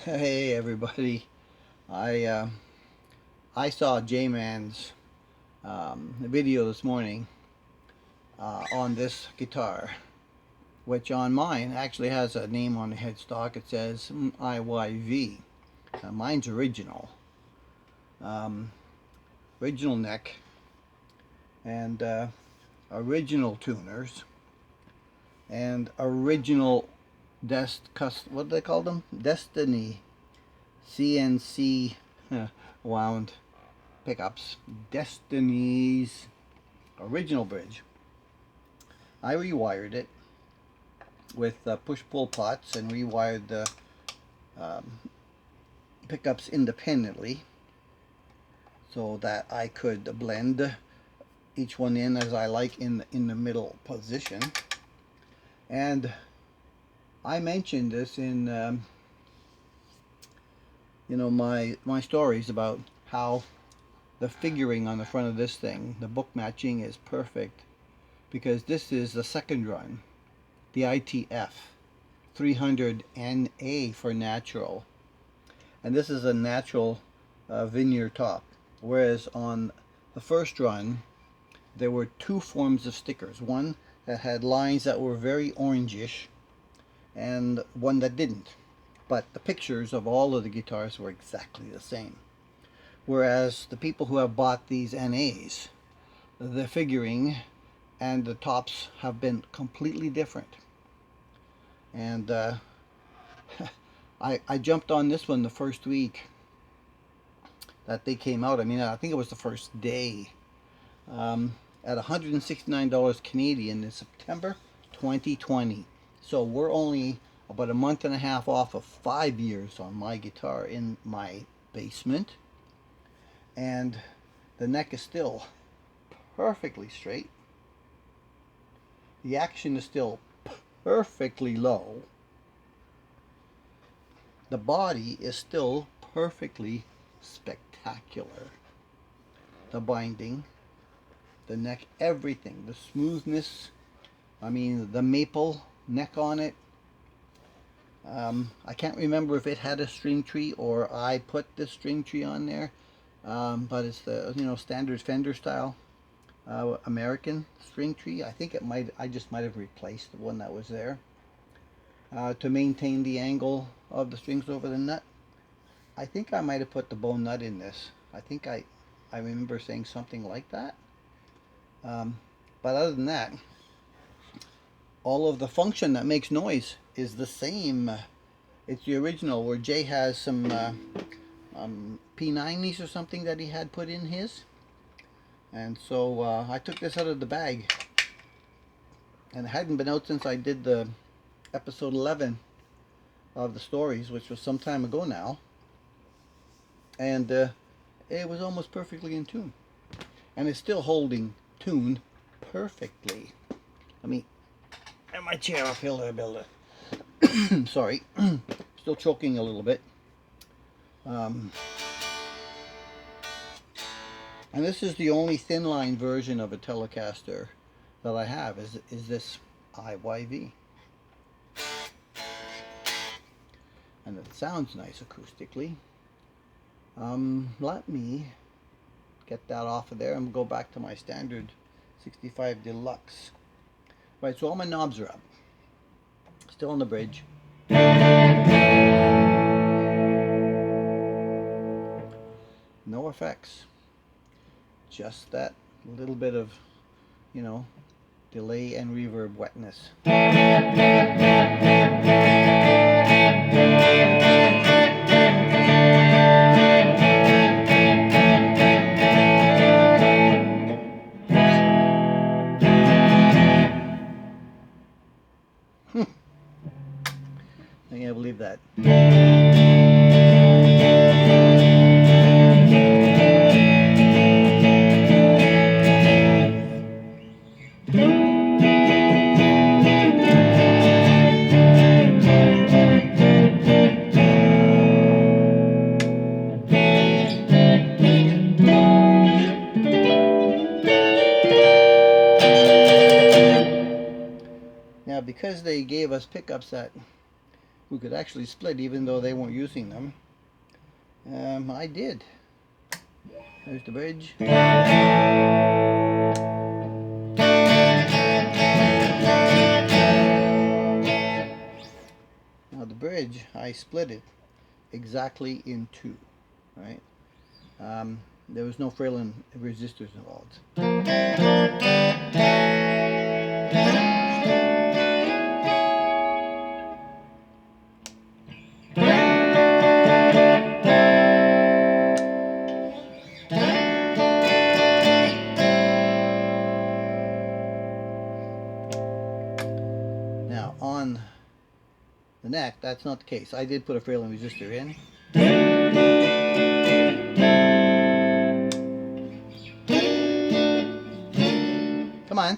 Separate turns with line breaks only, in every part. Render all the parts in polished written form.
Hey everybody! I uh, I saw J-Man's video this morning on this guitar, which on mine actually has a name on the headstock. It says Iyv. Mine's original, um, original neck, and original tuners, and original what do they call them? Destiny CNC wound pickups. Destiny's original bridge. I rewired it with push-pull pots and rewired the um, pickups independently so that I could blend each one in as I like in the middle position. And I mentioned this in my stories about how the figuring on the front of this thing, the book matching, is perfect because this is the second run, the ITF 300Na for natural, and this is a natural veneer top, whereas on the first run there were two forms of stickers, one that had lines that were very orangish and one that didn't, but the pictures of all of the guitars were exactly the same. Whereas the people who have bought these NAs, the figuring and the tops have been completely different. And I jumped on this one the first week that they came out. I mean, I think it was the first day, at $169 Canadian in September 2020. So we're only about a month and a half off of 5 years on my guitar in my basement. And the neck is still perfectly straight. The action is still perfectly low. The body is still perfectly spectacular. The binding, the neck, everything, the smoothness, I mean the maple neck on it. I can't remember if it had a string tree or I put this string tree on there, but it's the standard Fender style American string tree. I just might have replaced the one that was there to maintain the angle of the strings over the nut. I think I might have put the bone nut in this. I remember saying something like that. But other than that, all of the function that makes noise is the same. It's the original, where Jay has some P90s or something that he had put in his. And so I took this out of the bag. And it hadn't been out since I did the episode 11 of the stories, which was some time ago now. And it was almost perfectly in tune. And it's still holding tune perfectly. Let me get my chair uphill there, Builder. Sorry, still choking a little bit. And this is the only thin line version of a Telecaster that I have, is this Iyv. And it sounds nice acoustically. Let me get that off of there and go back to my standard 65 Deluxe. Right, so all my knobs are up. Still on the bridge. No effects. Just that little bit of, delay and reverb wetness. I can't believe that. Now, because they gave us pickups that who could actually split even though they weren't using them. I did. There's the bridge. Now the bridge, I split it exactly in two, right? There was no Fralin resistors involved. Now on the neck, that's not the case. I did put a Fralin resistor in. Come on.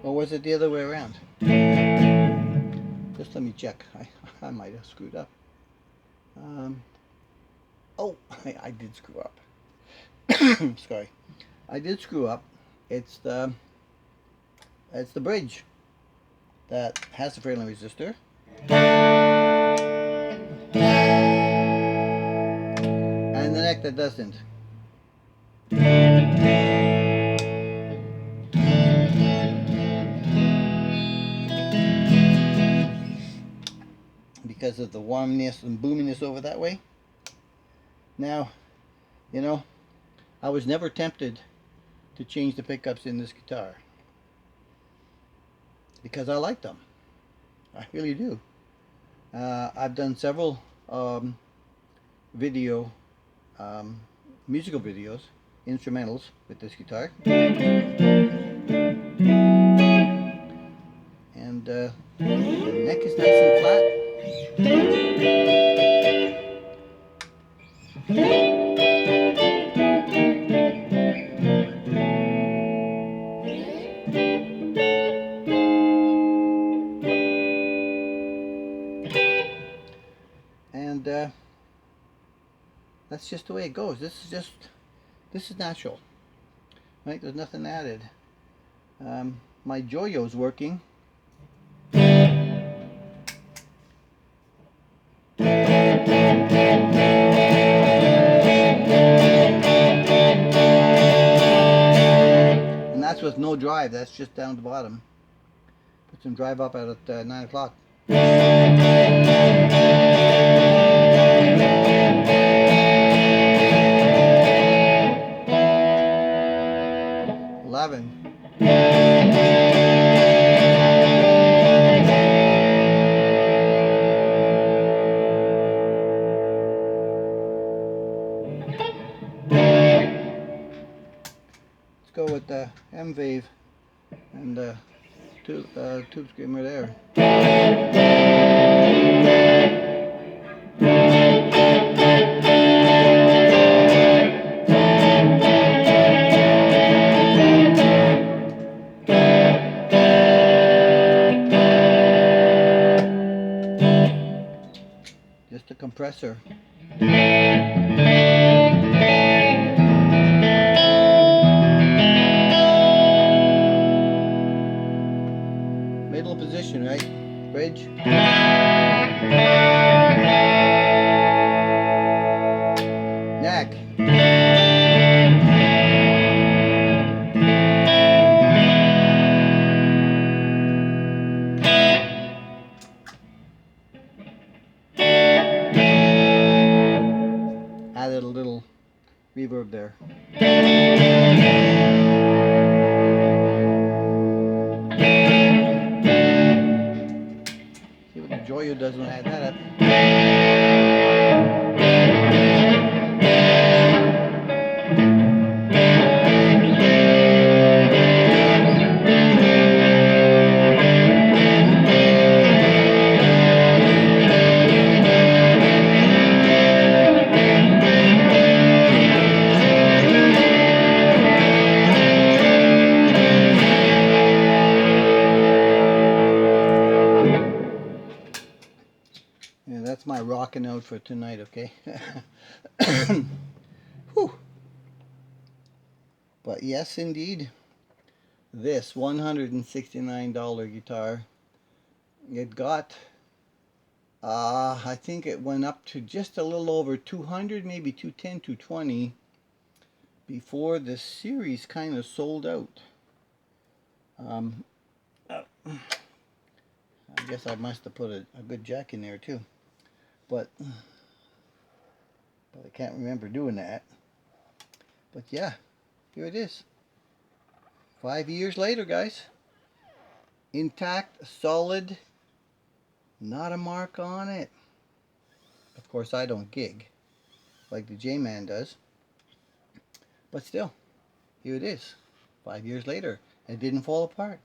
Or was it the other way around? Just let me check. I might have screwed up. Oh, I did screw up. Sorry. I did screw up. It's the bridge that has the Fralin resistor. And the neck that doesn't. Because of the warmness and boominess over that way. Now, you know, I was never tempted to change the pickups in this guitar because I like them. I really do. I've done several musical videos, instrumentals with this guitar, and the neck is nice and flat. And that's just the way it goes. This is natural, right? There's nothing added. My Joyo's working. And that's with no drive. That's just down the bottom. Put some drive up at 9 o'clock. 11. Let's go with the Iyv and the tube screamer there. Just a compressor. Middle position, right? Bridge. Neck. Added a little reverb there. See what the Joyo does when I add that up. that's my rocking out for tonight, okay? Whew. But yes, indeed, this $169 guitar, it got, I think it went up to just a little over 200, maybe 210, 220, before the series kind of sold out. I guess I must have put a good jack in there too, but I can't remember doing that. But yeah, here it is. 5 years later, guys. Intact, solid, not a mark on it. Of course, I don't gig like the J-Man does. But still, here it is. 5 years later. It didn't fall apart.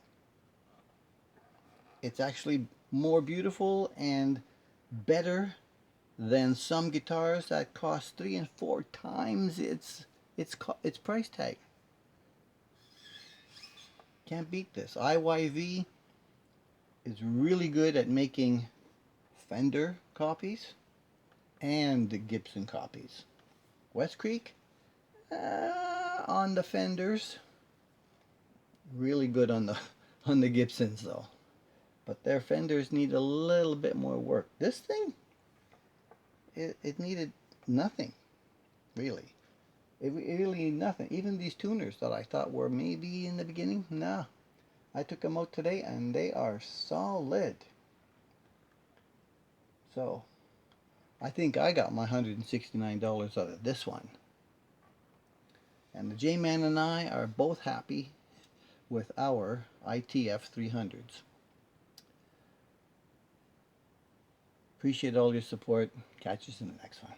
It's actually more beautiful and better than some guitars that cost 3 and 4 times its price tag. Can't beat this. Iyv is really good at making Fender copies and Gibson copies. West Creek, on the Fenders, really good on the Gibsons though. But their Fenders need a little bit more work. This thing, it needed nothing, really. It really needed nothing. Even these tuners that I thought were maybe in the beginning, nah. I took them out today and they are solid. So, I think I got my $169 out of this one. And the J-Man and I are both happy with our ITF 300s. Appreciate all your support. Catch us in the next one.